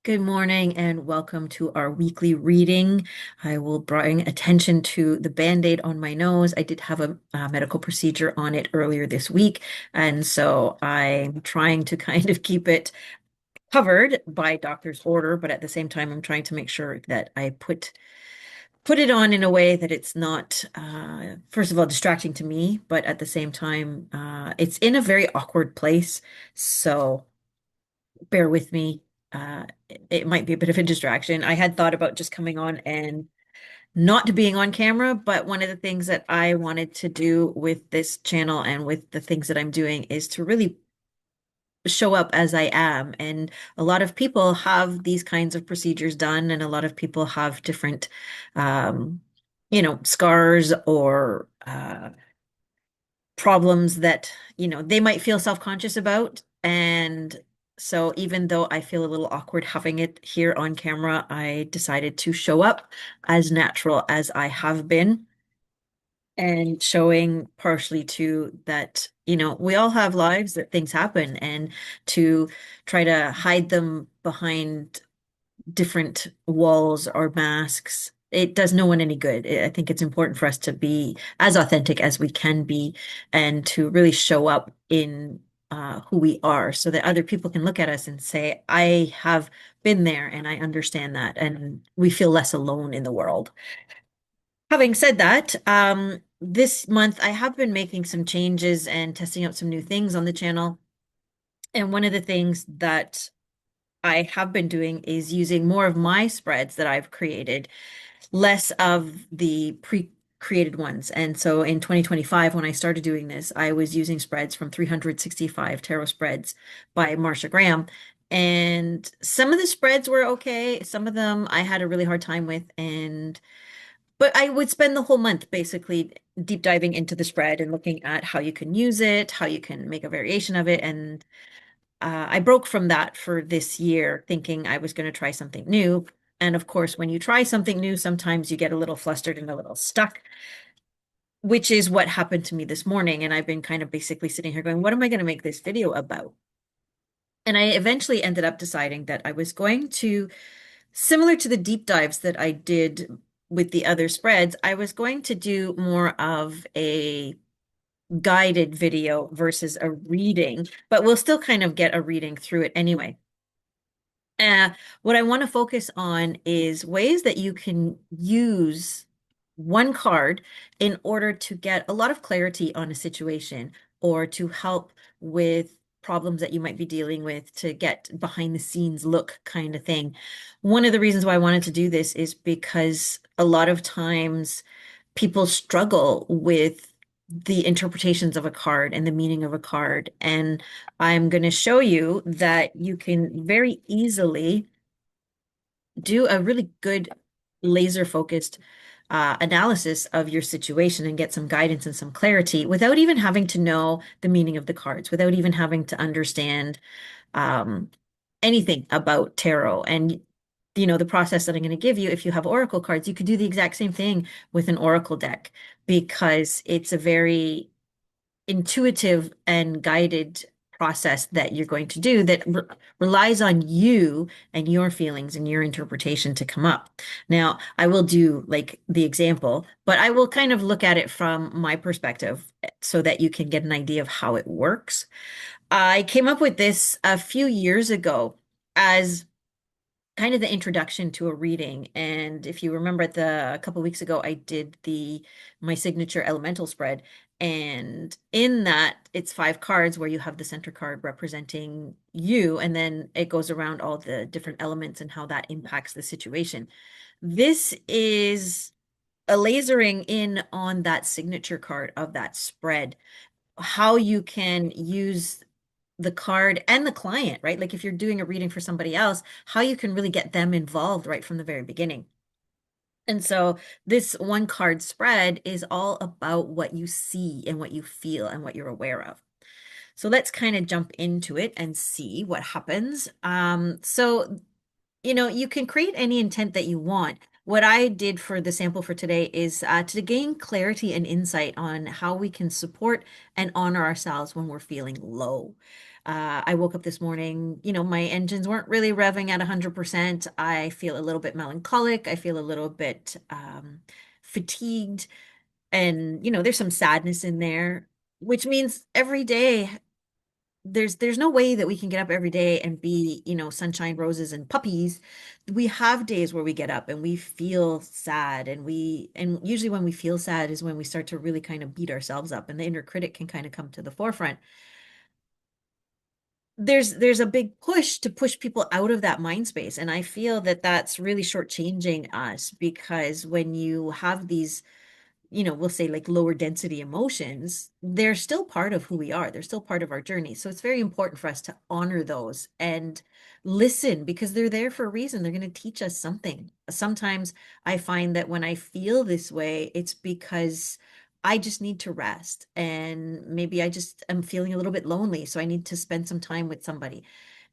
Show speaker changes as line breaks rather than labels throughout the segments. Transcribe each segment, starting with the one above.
Good morning and welcome to our weekly reading. I will bring attention to the Band-Aid on my nose. I did have a medical procedure on it earlier this week, and so I'm trying to kind of keep it covered by doctor's order, but at the same time, I'm trying to make sure that I put it on in a way that it's not, first of all, distracting to me, but at the same time, it's in a very awkward place. So bear with me. It might be a bit of a distraction. I had thought about just coming on and not being on camera, but one of the things that I wanted to do with this channel and with the things that I'm doing is to really show up as I am. And a lot of people have these kinds of procedures done, and a lot of people have different, um, scars or problems that, they might feel self-conscious about. And so even though I feel a little awkward having it here on camera, I decided to show up as natural as I have been and showing partially to that, we all have lives that things happen and to try to hide them behind different walls or masks, it does no one any good. I think it's important for us to be as authentic as we can be and to really show up in who we are so that other people can look at us and say, I have been there and I understand that. And we feel less alone in the world. Having said that, this month I have been making some changes and testing out some new things on the channel. And one of the things that I have been doing is using more of my spreads that I've created, less of the pre-created ones. And so in 2025, when I started doing this, I was using spreads from 365 Tarot Spreads by Marsha Graham. And some of the spreads were okay. Some of them I had a really hard time with. But I would spend the whole month basically deep diving into the spread and looking at how you can use it, how you can make a variation of it, and I broke from that for this year, thinking I was going to try something new. And of course, when you try something new, sometimes you get a little flustered and a little stuck, which is what happened to me this morning. And I've been kind of basically sitting here going, what am I going to make this video about? And I eventually ended up deciding that I was going to, similar to the deep dives that I did with the other spreads, I was going to do more of a guided video versus a reading, but we'll still kind of get a reading through it anyway. Uh, what I want to focus on is ways that you can use one card in order to get a lot of clarity on a situation or to help with problems that you might be dealing with, to get behind the scenes look kind of thing. One of the reasons why I wanted to do this is because a lot of times people struggle with the interpretations of a card and the meaning of a card. And I'm going to show you that you can very easily do a really good laser focused analysis of your situation and get some guidance and some clarity without even having to know the meaning of the cards, without even having to understand um, anything about tarot. And the process that I'm going to give you, if you have oracle cards, you could do the exact same thing with an oracle deck because it's a very intuitive and guided process that you're going to do that relies on you and your feelings and your interpretation to come up. Now, I will do like the example, but I will kind of look at it from my perspective so that you can get an idea of how it works. I came up with this a few years ago as kind of the introduction to a reading. And if you remember a couple weeks ago, I did my signature elemental spread. And in that, it's 5 cards where you have the center card representing you, and then it goes around all the different elements and how that impacts the situation. This is a lasering in on that signature card of that spread, how you can use the card and the client, right? Like if you're doing a reading for somebody else, how you can really get them involved right from the very beginning. And so this 1 card spread is all about what you see and what you feel and what you're aware of. So let's kind of jump into it and see what happens. So you can create any intent that you want. what I did for the sample for today is to gain clarity and insight on how we can support and honor ourselves when we're feeling low. I woke up this morning, my engines weren't really revving at 100%. I feel a little bit melancholic. I feel a little bit fatigued. And, there's some sadness in there, which means every day there's no way that we can get up every day and be, sunshine, roses, and puppies. We have days where we get up and we feel sad, and usually when we feel sad is when we start to really kind of beat ourselves up and the inner critic can kind of come to the forefront. There's a big push to push people out of that mind space, and I feel that that's really shortchanging us because when you have these we'll say like lower density emotions, they're still part of who we are. They're still part of our journey. So it's very important for us to honor those and listen because they're there for a reason. They're going to teach us something. Sometimes I find that when I feel this way, it's because I just need to rest and maybe I just am feeling a little bit lonely. So I need to spend some time with somebody.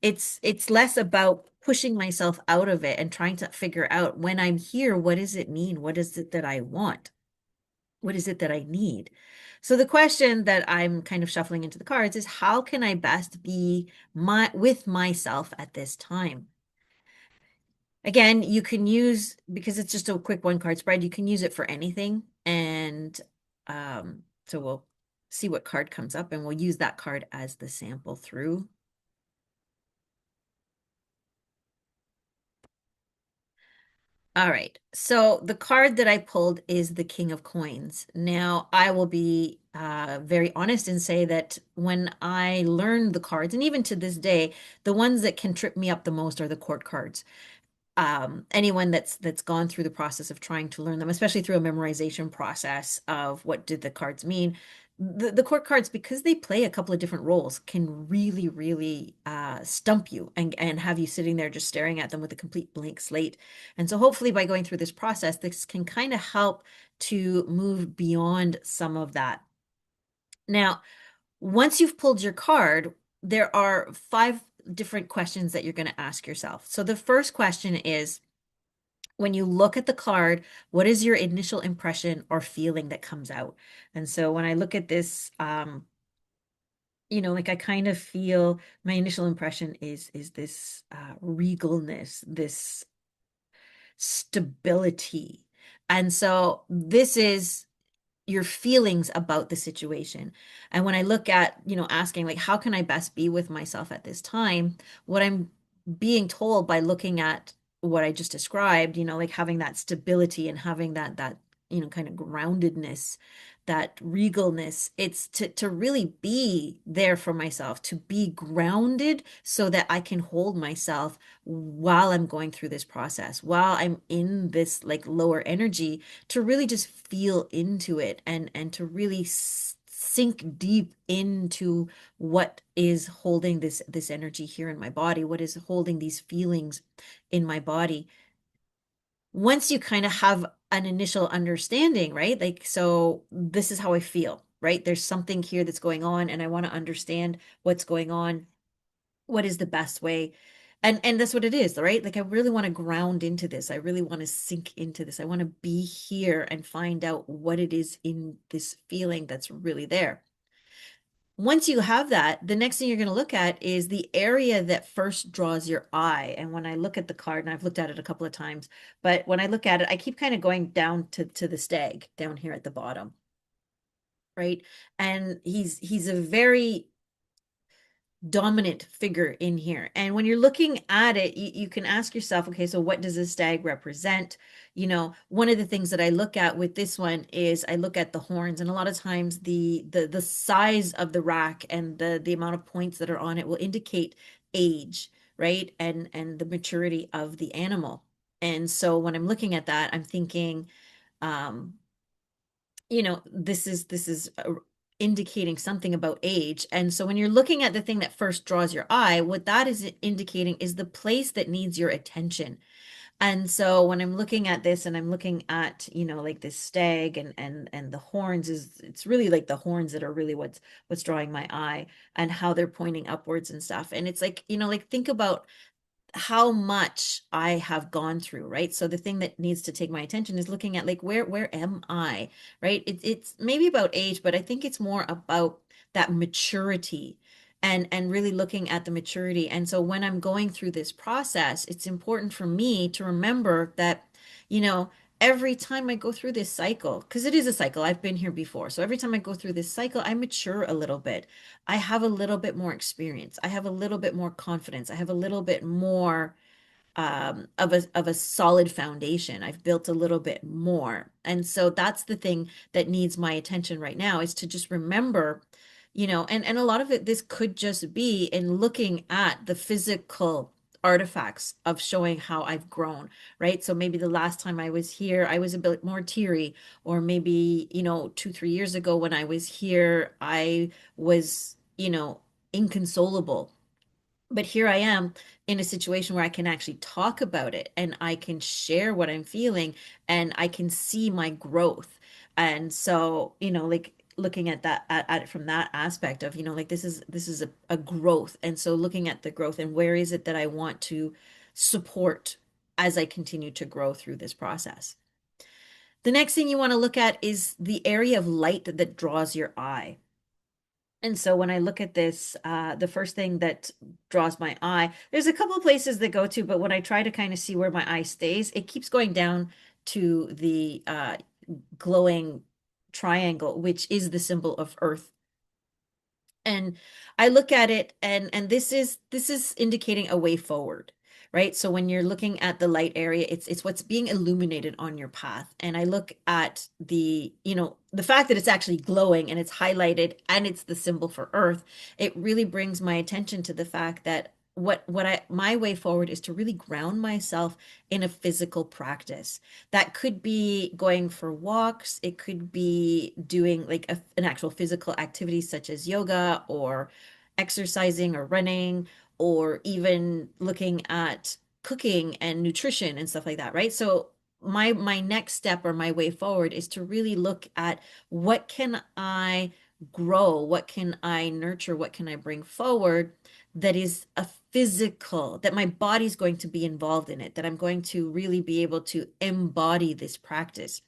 It's less about pushing myself out of it and trying to figure out when I'm here, what does it mean? What is it that I want? What is it that I need? So the question that I'm kind of shuffling into the cards is how can I best be with myself at this time? Again, you can use because it's just a quick one card spread, you can use it for anything. And so we'll see what card comes up and we'll use that card as the sample through. All right. So the card that I pulled is the King of Coins. Now, I will be very honest and say that when I learned the cards, and even to this day, the ones that can trip me up the most are the court cards. Anyone that's gone through the process of trying to learn them, especially through a memorization process of what did the cards mean, the court cards, because they play a couple of different roles, can really, really stump you and have you sitting there just staring at them with a complete blank slate. And so hopefully by going through this process, this can kind of help to move beyond some of that. Now, once you've pulled your card, there are 5 different questions that you're going to ask yourself. So the first question is, when you look at the card, what is your initial impression or feeling that comes out? And so when I look at this, like I kind of feel my initial impression is this regalness, this stability. And so this is your feelings about the situation. And when I look at, asking like, how can I best be with myself at this time? What I'm being told by looking at what I just described, like having that stability and having that, kind of groundedness, that regalness, it's to really be there for myself, to be grounded so that I can hold myself while I'm going through this process, while I'm in this like lower energy, to really just feel into it and to really sink deep into what is holding this energy here in my body, what is holding these feelings in my body. Once you kind of have an initial understanding, right? Like, so this is how I feel, right? There's something here that's going on and I want to understand what's going on. What is the best way? And that's what it is, right? Like I really want to ground into this. I really want to sink into this. I want to be here and find out what it is in this feeling that's really there. Once you have that, the next thing you're going to look at is the area that first draws your eye. And when I look at the card, and I've looked at it a couple of times, but when I look at it, I keep kind of going down to the stag down here at the bottom, right? And he's a very dominant figure in here. And when you're looking at it, you can ask yourself, okay, so what does a stag represent? One of the things that I look at with this one is I look at the horns, and a lot of times the size of the rack and the amount of points that are on it will indicate age, right? And the maturity of the animal. And so when I'm looking at that, I'm thinking, um, this is indicating something about age. And so when you're looking at the thing that first draws your eye, what that is indicating is the place that needs your attention. And so when I'm looking at this and I'm looking at, like this stag and the horns, it's really like the horns that are really what's drawing my eye and how they're pointing upwards and stuff. And it's like, like think about how much I have gone through, right? So the thing that needs to take my attention is looking at like where am I, right? It's maybe about age, but I think it's more about that maturity and really looking at the maturity. And so when I'm going through this process, it's important for me to remember that, you know, every time I go through this cycle, because it is a cycle, I've been here before. So every time I go through this cycle, I mature a little bit. I have a little bit more experience. I have a little bit more confidence. I have a little bit more of a solid foundation. I've built a little bit more. And so that's the thing that needs my attention right now is to just remember, and a lot of it, this could just be in looking at the physical artifacts of showing how I've grown, right? So maybe the last time I was here, I was a bit more teary, or maybe, 2, 3 years ago when I was here, I was, inconsolable. But here I am in a situation where I can actually talk about it and I can share what I'm feeling and I can see my growth. And so, like looking at that at it from that aspect of, like this is a growth. And so looking at the growth and where is it that I want to support as I continue to grow through this process. The next thing you want to look at is the area of light that draws your eye. And so when I look at this, the first thing that draws my eye, there's a couple of places that go to, but when I try to kind of see where my eye stays, it keeps going down to the glowing triangle, which is the symbol of Earth. And I look at it and this is indicating a way forward, right? So when you're looking at the light area, it's what's being illuminated on your path. And I look at the fact that it's actually glowing and it's highlighted and it's the symbol for Earth. It really brings my attention to the fact that my way forward is to really ground myself in a physical practice. That could be going for walks. It could be doing like an actual physical activity such as yoga or exercising or running, or even looking at cooking and nutrition and stuff like that, right? So my next step or my way forward is to really look at what can I grow, what can I nurture, what can I bring forward that is a physical, that my body's going to be involved in it, that I'm going to really be able to embody this practice.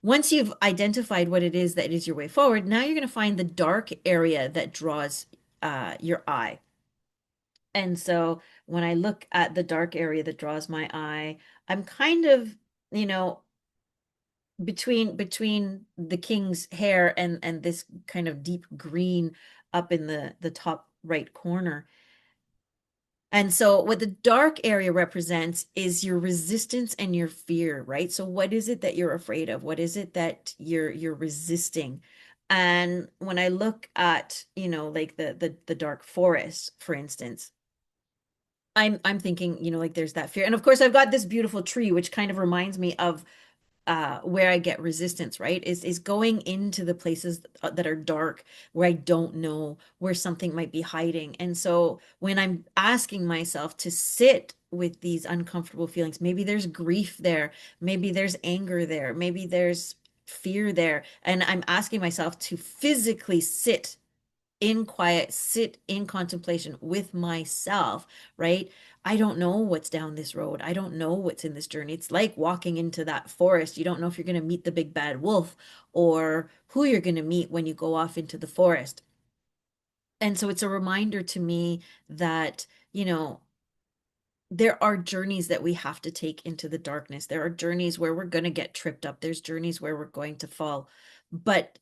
Once you've identified what it is that is your way forward, now you're going to find the dark area that draws your eye. And so when I look at the dark area that draws my eye, I'm kind of, you know, between the king's hair and this kind of deep green up in the top right corner. And so what the dark area represents is your resistance and your fear, right? So what is it that you're afraid of? What is it that you're resisting? And when I look at, like the dark forest, for instance, I'm thinking, like there's that fear. And of course, I've got this beautiful tree, which kind of reminds me of where I get resistance, right? Is going into the places that are dark, where I don't know where something might be hiding. And so when I'm asking myself to sit with these uncomfortable feelings, maybe there's grief there, maybe there's anger there, maybe there's fear there, and I'm asking myself to physically sit in quiet, sit in contemplation with myself, right? I don't know what's down this road. I don't know what's in this journey. It's like walking into that forest. You don't know if you're going to meet the big bad wolf or who you're going to meet when you go off into the forest. And so it's a reminder to me that, there are journeys that we have to take into the darkness. There are journeys where we're going to get tripped up. There's journeys where we're going to fall. But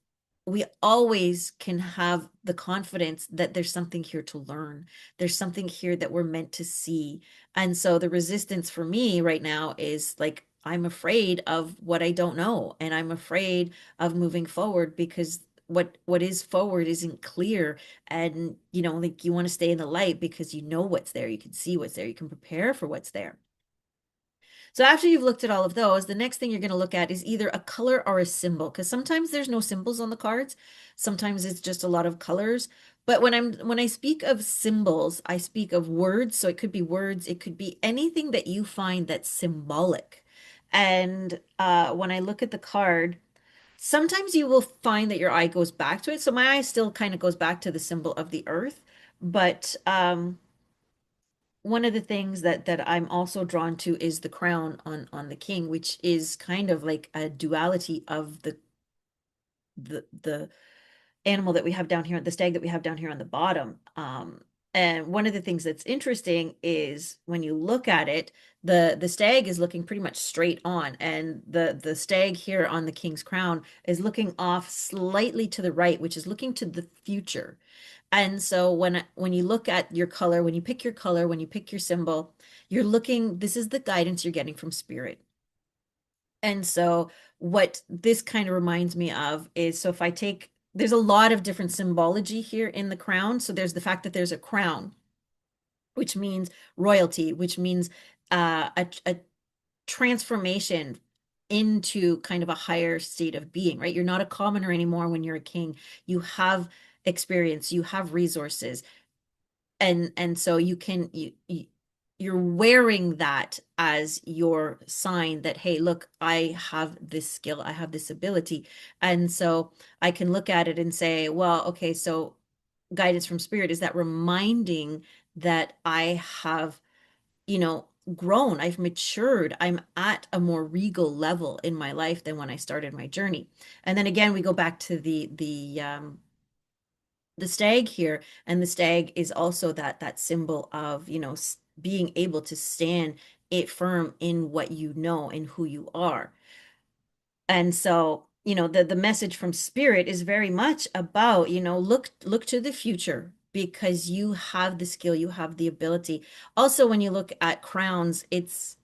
we always can have the confidence that there's something here to learn. There's something here that we're meant to see. And so the resistance for me right now is like, I'm afraid of what I don't know. And I'm afraid of moving forward because what is forward isn't clear. And like you want to stay in the light because you know what's there, you can see what's there, you can prepare for what's there. So after you've looked at all of those, the next thing you're going to look at is either a color or a symbol, because sometimes there's no symbols on the cards, sometimes it's just a lot of colors. But when I speak of symbols, I speak of words. So it could be words, it could be anything that you find that's symbolic. And when I look at the card, sometimes you will find that your eye goes back to it. So my eye still kind of goes back to the symbol of the earth. But one of the things that I'm also drawn to is the crown on the king, which is kind of like a duality of the animal that we have down here, the stag that we have down here on the bottom. And one of the things that's interesting is when you look at it, the stag is looking pretty much straight on, and the stag here on the king's crown is looking off slightly to the right, which is looking to the future. And so when you look at your color, when you pick your color, when you pick your symbol, you're looking, this is the guidance you're getting from spirit. And so what this kind of reminds me of is, so if I take, there's a lot of different symbology here in the crown. So there's the fact that there's a crown, which means royalty, which means a transformation into kind of a higher state of being, right? You're not a commoner anymore when you're a king. You have experience, you have resources, and so you're wearing that as your sign that, hey, look, I have this skill, I have this ability. And so I can look at it and say, well, okay, so guidance from spirit is that reminding that I have, grown, I've matured, I'm at a more regal level in my life than when I started my journey. And then again, we go back to the stag here, and the stag is also that symbol of, being able to stand it firm in what you know and who you are. And so, the message from spirit is very much about, look to the future because you have the skill, you have the ability. Also, when you look at crowns, it's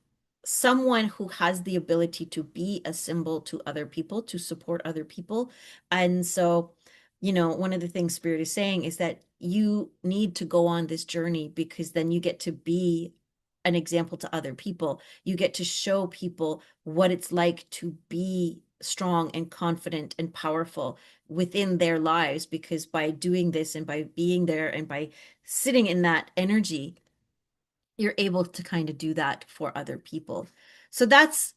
someone who has the ability to be a symbol to other people, to support other people. And so, one of the things spirit is saying is that you need to go on this journey because then you get to be an example to other people. You get to show people what it's like to be strong and confident and powerful within their lives, because by doing this and by being there and by sitting in that energy, you're able to kind of do that for other people. So that's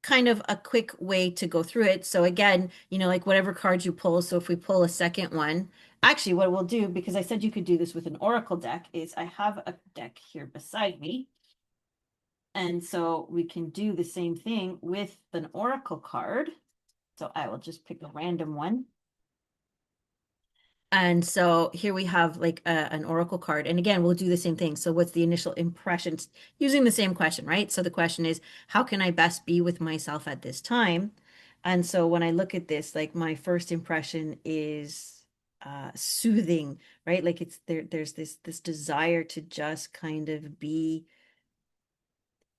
kind of a quick way to go through it. So again, like whatever cards you pull. So if we pull a second one, actually what we'll do, because I said you could do this with an oracle deck, is I have a deck here beside me. And so we can do the same thing with an oracle card. So I will just pick a random one. And so here we have like an oracle card. And again, we'll do the same thing. So what's the initial impressions using the same question, right? So the question is, how can I best be with myself at this time? And so when I look at this, like my first impression is soothing, right? Like there's this desire to just kind of be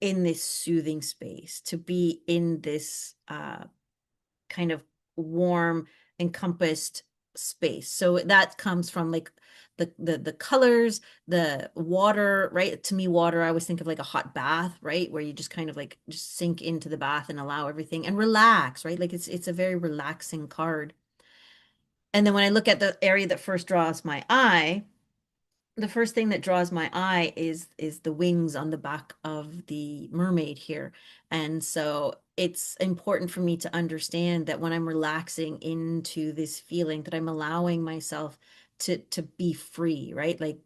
in this soothing space, to be in this kind of warm, encompassed space. So that comes from like the colors, the water, right? To me, water, I always think of like a hot bath, right? Where you just kind of like just sink into the bath and allow everything and relax, right? Like it's a very relaxing card. And then when I look at the area that first draws my eye, the first thing that draws my eye is the wings on the back of the mermaid here. And so it's important for me to understand that when I'm relaxing into this feeling, that I'm allowing myself to be free, right? Like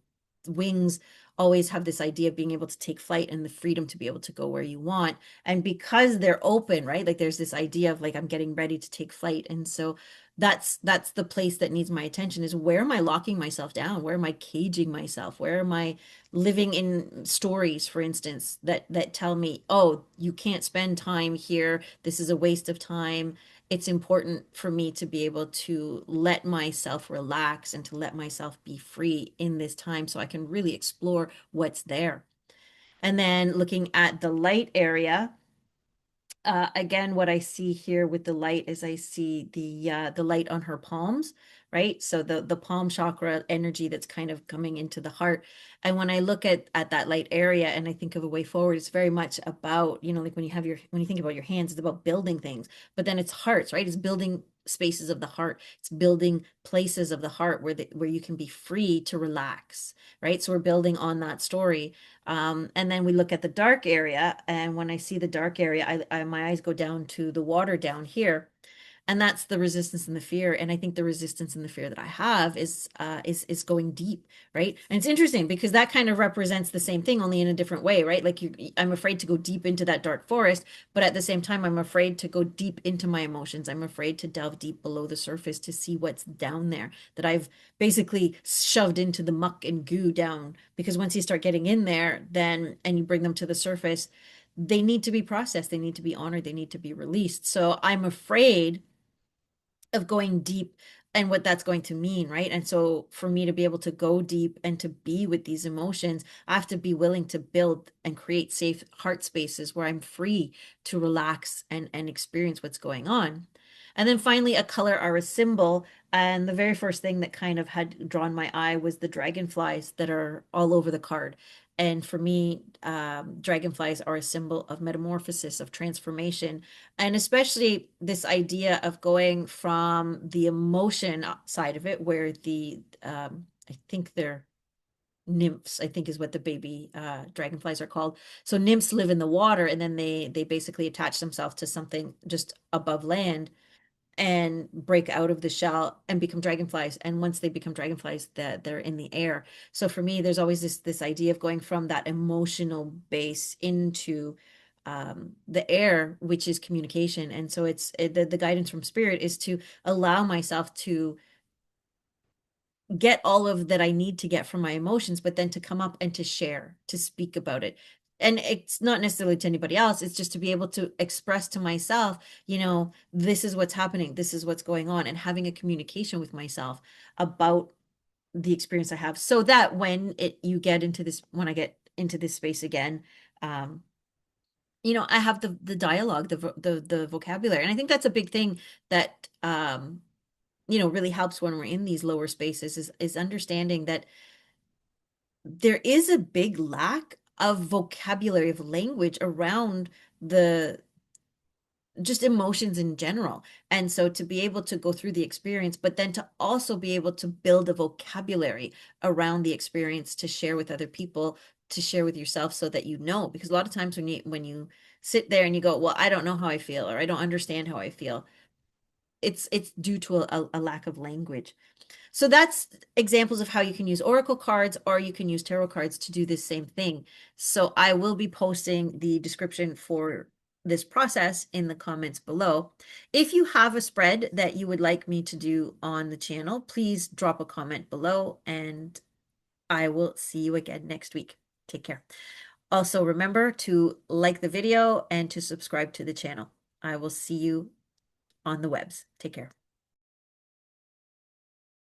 wings always have this idea of being able to take flight and the freedom to be able to go where you want. And because they're open, right? Like there's this idea of like I'm getting ready to take flight. And so that's the place that needs my attention, is where am I locking myself down? Where am I caging myself? Where am I living in stories, for instance, that tell me, oh, you can't spend time here. This is a waste of time. It's important for me to be able to let myself relax and to let myself be free in this time so I can really explore what's there. And then looking at the light area, again, what I see here with the light is I see the light on her palms, right? So the palm chakra energy that's kind of coming into the heart. And when I look at that light area and I think of a way forward, it's very much about, like when you think about your hands, it's about building things, but then it's hearts, right? It's building spaces of the heart. It's building places of the heart where you can be free to relax, right? So we're building on that story. And then we look at the dark area, and when I see the dark area, my eyes go down to the water down here. And that's the resistance and the fear. And I think the resistance and the fear that I have is going deep, right? And it's interesting because that kind of represents the same thing, only in a different way, right? Like I'm afraid to go deep into that dark forest, but at the same time, I'm afraid to go deep into my emotions. I'm afraid to delve deep below the surface to see what's down there that I've basically shoved into the muck and goo down. Because once you start getting in there, then and you bring them to the surface, they need to be processed, they need to be honored, they need to be released. So I'm afraid of going deep and what that's going to mean, right? And so for me to be able to go deep and to be with these emotions, I have to be willing to build and create safe heart spaces where I'm free to relax and experience what's going on. And then finally, a color or a symbol. And the very first thing that kind of had drawn my eye was the dragonflies that are all over the card. And for me, dragonflies are a symbol of metamorphosis, of transformation, and especially this idea of going from the emotion side of it, where I think they're nymphs, I think is what the baby dragonflies are called. So nymphs live in the water, and then they basically attach themselves to something just above land and break out of the shell and become dragonflies. And once they become dragonflies, that they're in the air. So for me, there's always this idea of going from that emotional base into the air, which is communication. And so the guidance from spirit is to allow myself to get all of that I need to get from my emotions, but then to come up and to share, to speak about it. And it's not necessarily to anybody else, it's just to be able to express to myself, this is what's happening, this is what's going on, and having a communication with myself about the experience I have, so that when I get into this space again, um, I have the dialogue, the vocabulary. And I think that's a big thing that really helps when we're in these lower spaces is understanding that there is a big lack of vocabulary, of language around the just emotions in general. And so to be able to go through the experience, but then to also be able to build a vocabulary around the experience to share with other people, to share with yourself, so that because a lot of times when you sit there and you go, well, I don't know how I feel, or I don't understand how I feel, it's due to a lack of language. So that's examples of how you can use oracle cards, or you can use tarot cards to do this same thing. So I will be posting the description for this process in the comments below. If you have a spread that you would like me to do on the channel, please drop a comment below, and I will see you again next week. Take care. Also, remember to like the video and to subscribe to the channel. I will see you on the webs. Take care.